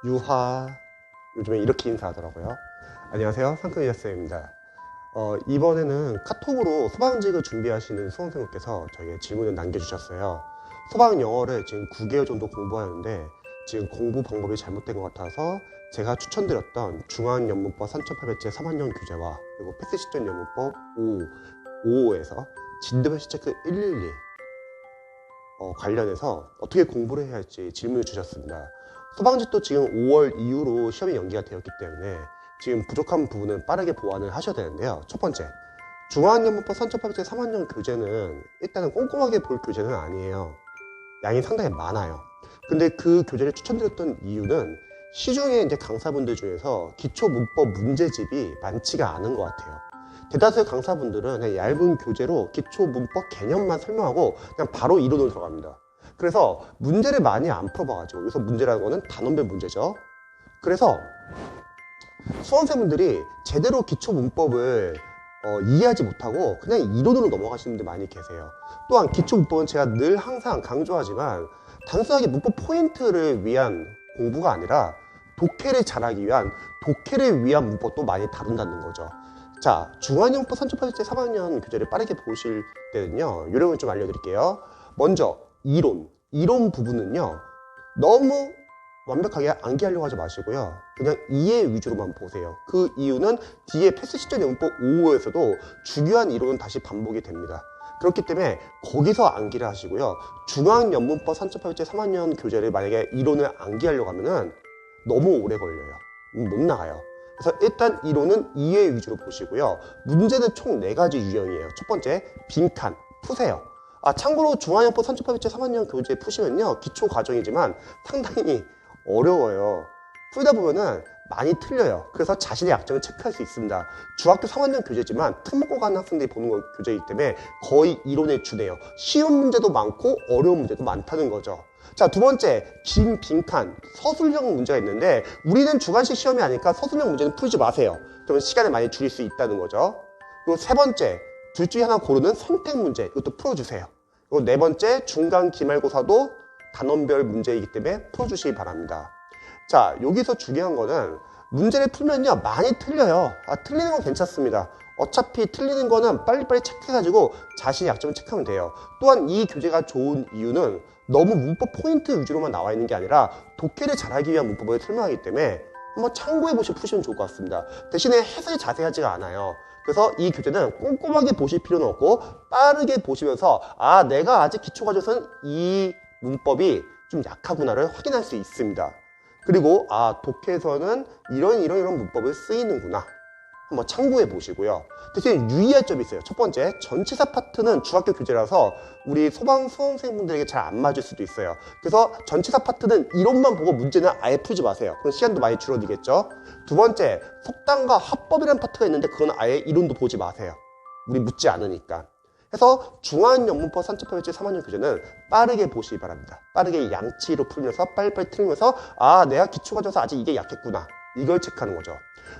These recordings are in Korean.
유하. 요즘에 이렇게 인사하더라고요. 안녕하세요, 상큼이자쌤입니다. 이번에는 카톡으로 소방직을 준비하시는 수험생분께서 저에게 질문을 남겨주셨어요. 소방 영어를 지금 9개월 정도 공부하는데 지금 공부 방법이 잘못된 것 같아서 제가 추천드렸던 중앙연문법 3800제 3학년 교재와 그리고 패스시전연문법 5에서 진도별식 체크 111 관련해서 어떻게 공부를 해야 할지 질문을 주셨습니다. 소방직도 지금 5월 이후로 시험이 연기가 되었기 때문에 지금 부족한 부분은 빠르게 보완을 하셔야 되는데요. 첫 번째, 중앙연문법 3800제 3학년 교재는 일단은 꼼꼼하게 볼 교재는 아니에요. 양이 상당히 많아요. 근데 그 교재를 추천드렸던 이유는 시중에 이제 강사분들 중에서 기초 문법 문제집이 많지가 않은 것 같아요. 대다수의 강사분들은 그냥 얇은 교재로 기초 문법 개념만 설명하고 그냥 바로 이론으로 들어갑니다. 그래서 문제를 많이 안 풀어봐가지고, 여기서 문제라는 거는 단원별 문제죠. 그래서 수험생분들이 제대로 기초 문법을 이해하지 못하고 그냥 이론으로 넘어가시는 분들 많이 계세요. 또한 기초 문법은 제가 늘 항상 강조하지만 단순하게 문법 포인트를 위한 공부가 아니라 독해를 잘하기 위한 독해를 위한 문법도 많이 다룬다는 거죠. 자, 중앙연문법 3800제 3학년 교재를 빠르게 보실 때는요, 요령을 좀 알려드릴게요. 먼저 이론 부분은요, 너무 완벽하게 암기하려고 하지 마시고요. 그냥 이해 위주로만 보세요. 그 이유는 뒤에 패스시전 연문법 5호에서도 중요한 이론은 다시 반복이 됩니다. 그렇기 때문에 거기서 암기를 하시고요. 중앙연문법 3800제 3학년 교재를 만약에 이론을 암기하려고 하면은 너무 오래 걸려요. 못 나가요. 그래서 일단 이론은 이해 위주로 보시고요. 문제는 총 4가지 유형이에요. 첫 번째, 빈칸 푸세요. 참고로 중앙연법 3800제 3학년 교재 푸시면요, 기초 과정이지만 상당히 어려워요. 풀다 보면은 많이 틀려요. 그래서 자신의 약점을 체크할 수 있습니다. 중학교 3학년 교재지만 특목고 가는 학생들이 보는 교재이기 때문에 거의 이론에 주네요. 쉬운 문제도 많고 어려운 문제도 많다는 거죠. 자, 두 번째, 긴 빈칸 서술형 문제가 있는데 우리는 주관식 시험이 아니니까 서술형 문제는 풀지 마세요. 그러면 시간을 많이 줄일 수 있다는 거죠. 그리고 세 번째, 둘 중에 하나 고르는 선택 문제, 이것도 풀어주세요. 그리고 네 번째, 중간 기말고사도 단원별 문제이기 때문에 풀어주시기 바랍니다. 자, 여기서 중요한 거는 문제를 풀면요, 많이 틀려요. 틀리는 건 괜찮습니다. 어차피 틀리는 거는 빨리빨리 체크해가지고 자신의 약점을 체크하면 돼요. 또한 이 교재가 좋은 이유는 너무 문법 포인트 위주로만 나와 있는 게 아니라 독해를 잘하기 위한 문법을 설명하기 때문에 한번 참고해보시고 푸시면 좋을 것 같습니다. 대신에 해석이 자세하지가 않아요. 그래서 이 교재는 꼼꼼하게 보실 필요는 없고 빠르게 보시면서 내가 아직 기초과정에서는 이 문법이 좀 약하구나를 확인할 수 있습니다. 그리고 독해에서는 이런 문법을 쓰이는구나 한번 참고해 보시고요. 대신 유의할 점이 있어요. 첫 번째, 전치사 파트는 중학교 교재라서 우리 소방 수험생분들에게 잘 안 맞을 수도 있어요. 그래서 전치사 파트는 이론만 보고 문제는 아예 풀지 마세요. 그럼 시간도 많이 줄어들겠죠. 두 번째, 속담과 합법이라는 파트가 있는데 그건 아예 이론도 보지 마세요. 우리 묻지 않으니까. 그래서 중앙연문법 3800제 3학년 교재는 빠르게 보시기 바랍니다. 빠르게 양치로 풀면서 빨리빨리 틀면서 내가 기초과정에서 아직 이게 약했구나, 이걸 체크하는 거죠.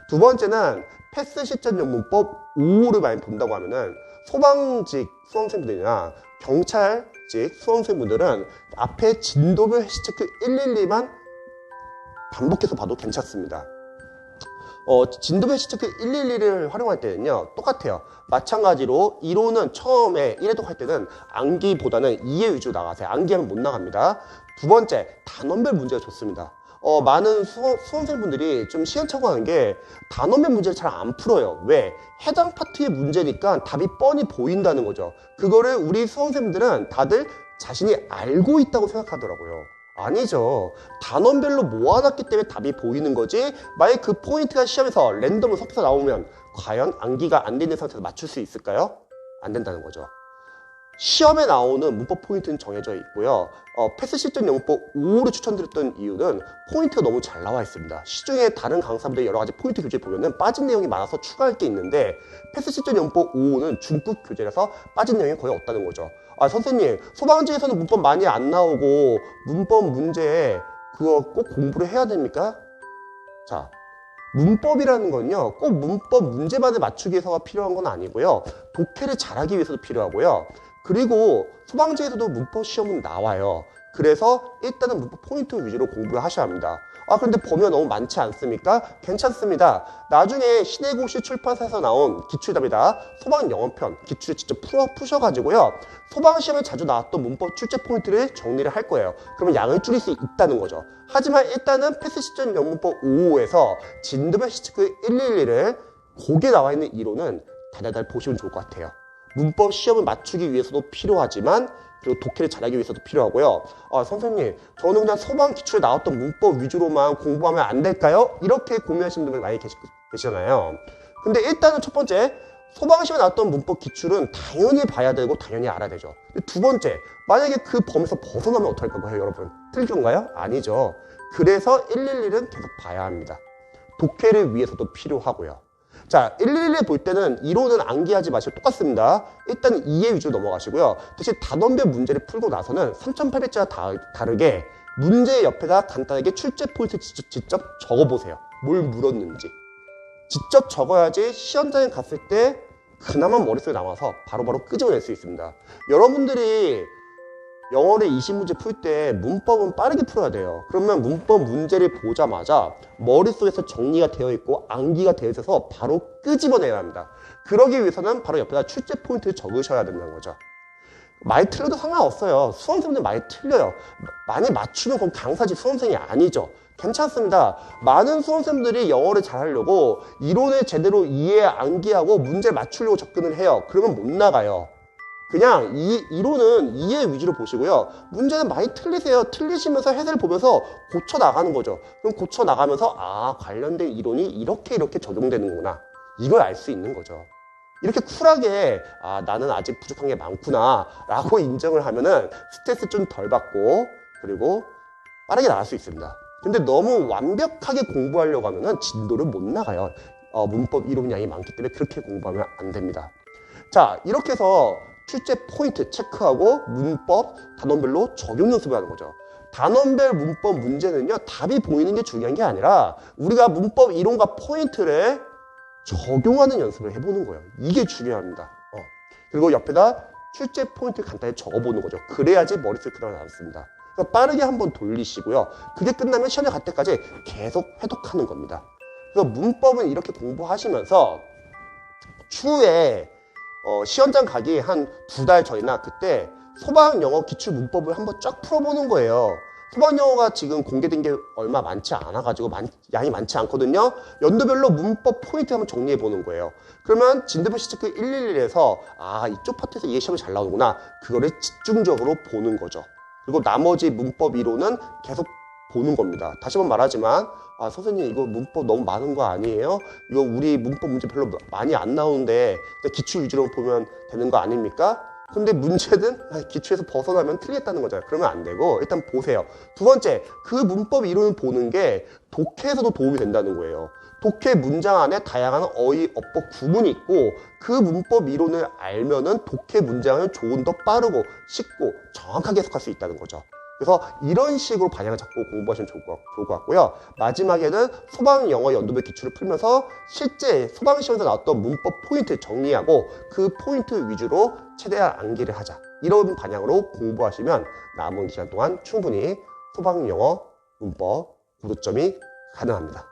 두 번째는 패스시전연문법 5호를 많이 본다고 하면은 소방직 수험생분들이나 경찰직 수험생분들은 앞에 진도별 해시체크 112만 반복해서 봐도 괜찮습니다. 진도별 해시체크 112를 활용할 때는요, 똑같아요. 마찬가지로 이론은 처음에 1회독 할 때는 암기보다는 이해 위주로 나가세요. 암기하면 못 나갑니다. 두 번째, 단원별 문제가 좋습니다. 많은 수험생분들이 좀 시행착오하는 게 단원별 문제를 잘 안 풀어요. 왜? 해당 파트의 문제니까 답이 뻔히 보인다는 거죠. 그거를 우리 수험생분들은 다들 자신이 알고 있다고 생각하더라고요. 아니죠. 단원별로 모아놨기 때문에 답이 보이는 거지, 만약 그 포인트가 시험에서 랜덤으로 섞여서 나오면 과연 암기가 안 되는 상태에서 맞출 수 있을까요? 안 된다는 거죠. 시험에 나오는 문법 포인트는 정해져 있고요. 패스시전 연문법 5호를 추천드렸던 이유는 포인트가 너무 잘 나와 있습니다. 시중에 다른 강사분들의 여러 가지 포인트 교재 보면은 빠진 내용이 많아서 추가할 게 있는데 패스시전 연문법 5호는 중급 교재라서 빠진 내용이 거의 없다는 거죠. 선생님, 소방직에서는 문법 많이 안 나오고 문법 문제 그거 꼭 공부를 해야 됩니까? 자, 문법이라는 건요, 꼭 문법 문제만을 맞추기 위해서가 필요한 건 아니고요. 독해를 잘하기 위해서도 필요하고요. 그리고 소방지에서도 문법 시험은 나와요. 그래서 일단은 문법 포인트 위주로 공부를 하셔야 합니다. 그런데 범위가 너무 많지 않습니까? 괜찮습니다. 나중에 신해고시 출판사에서 나온 기출답이다. 소방영어편 기출을 직접 푸셔가지고요. 소방시험에 자주 나왔던 문법 출제 포인트를 정리를 할 거예요. 그러면 양을 줄일 수 있다는 거죠. 하지만 일단은 패스 시점 영문법 5호에서 진도별 시치크 111을 거기에 나와 있는 이론은 달달달 보시면 좋을 것 같아요. 문법 시험을 맞추기 위해서도 필요하지만 그리고 독해를 잘하기 위해서도 필요하고요. 선생님, 저는 그냥 소방 기출에 나왔던 문법 위주로만 공부하면 안 될까요? 이렇게 고민하시는 분들 많이 계시잖아요. 근데 일단은 첫 번째, 소방시험에 나왔던 문법 기출은 당연히 봐야 되고 당연히 알아야 되죠. 두 번째, 만약에 그 범위에서 벗어나면 어떡할 건가요, 여러분? 틀릴 건가요? 아니죠. 그래서 111은 계속 봐야 합니다. 독해를 위해서도 필요하고요. 자, 111을 볼 때는 이론은 암기하지 마시고 똑같습니다. 일단 이해 위주로 넘어가시고요. 대신 단원별 문제를 풀고 나서는 3800자와 다르게 문제 옆에다 간단하게 출제 포인트 직접 적어보세요. 뭘 물었는지. 직접 적어야지 시험장에 갔을 때 그나마 머릿속에 남아서 바로바로 끄집어낼 수 있습니다. 여러분들이 영어를 20문제 풀 때 문법은 빠르게 풀어야 돼요. 그러면 문법 문제를 보자마자 머릿속에서 정리가 되어 있고 암기가 되어 있어서 바로 끄집어내야 합니다. 그러기 위해서는 바로 옆에다 출제 포인트를 적으셔야 된다는 거죠. 많이 틀려도 상관없어요. 수험생들 많이 틀려요. 많이 맞추면 그건 강사지 수험생이 아니죠. 괜찮습니다. 많은 수험생들이 영어를 잘하려고 이론을 제대로 이해 암기하고 문제를 맞추려고 접근을 해요. 그러면 못 나가요. 그냥 이론은 이해 위주로 보시고요. 문제는 많이 틀리세요. 틀리시면서 해설을 보면서 고쳐 나가는 거죠. 그럼 고쳐 나가면서 관련된 이론이 이렇게 적용되는구나. 이걸 알 수 있는 거죠. 이렇게 쿨하게 나는 아직 부족한 게 많구나 라고 인정을 하면은 스트레스 좀 덜 받고 그리고 빠르게 나갈 수 있습니다. 근데 너무 완벽하게 공부하려고 하면은 진도를 못 나가요. 문법 이론 양이 많기 때문에 그렇게 공부하면 안 됩니다. 자, 이렇게 해서 출제 포인트 체크하고 문법 단원별로 적용 연습을 하는 거죠. 단원별 문법 문제는요, 답이 보이는 게 중요한 게 아니라 우리가 문법 이론과 포인트를 적용하는 연습을 해보는 거예요. 이게 중요합니다. 그리고 옆에다 출제 포인트 간단히 적어보는 거죠. 그래야지 머릿속에 들어가지 않습니다. 그래서 빠르게 한번 돌리시고요. 그게 끝나면 시험에 갈 때까지 계속 회독하는 겁니다. 그래서 문법은 이렇게 공부하시면서 추후에 시험장 가기 한 2달 전이나 그때 소방영어 기출 문법을 한번 쫙 풀어보는 거예요. 소방영어가 지금 공개된 게 얼마 많지 않아가지고 양이 많지 않거든요. 연도별로 문법 포인트 한번 정리해보는 거예요. 그러면 진도별 시체크 111에서 이쪽 파트에서 이게 시험이 잘 나오는구나. 그거를 집중적으로 보는 거죠. 그리고 나머지 문법 이론은 계속 보는 겁니다. 다시 한번 말하지만 선생님 이거 문법 너무 많은 거 아니에요? 이거 우리 문법 문제 별로 많이 안 나오는데 기출 위주로 보면 되는 거 아닙니까? 근데 문제는 기출에서 벗어나면 틀리겠다는 거잖아요. 그러면 안 되고 일단 보세요. 두 번째, 그 문법 이론을 보는 게 독해에서도 도움이 된다는 거예요. 독해 문장 안에 다양한 어휘, 어법, 구문이 있고 그 문법 이론을 알면은 독해 문장을 조금 더 빠르고 쉽고 정확하게 해석할 수 있다는 거죠. 그래서 이런 식으로 방향을 잡고 공부하시면 좋을 것 같고요. 마지막에는 소방영어 연도별 기출을 풀면서 실제 소방시험에서 나왔던 문법 포인트 정리하고 그 포인트 위주로 최대한 암기를 하자. 이런 방향으로 공부하시면 남은 기간 동안 충분히 소방영어 문법 9점이 가능합니다.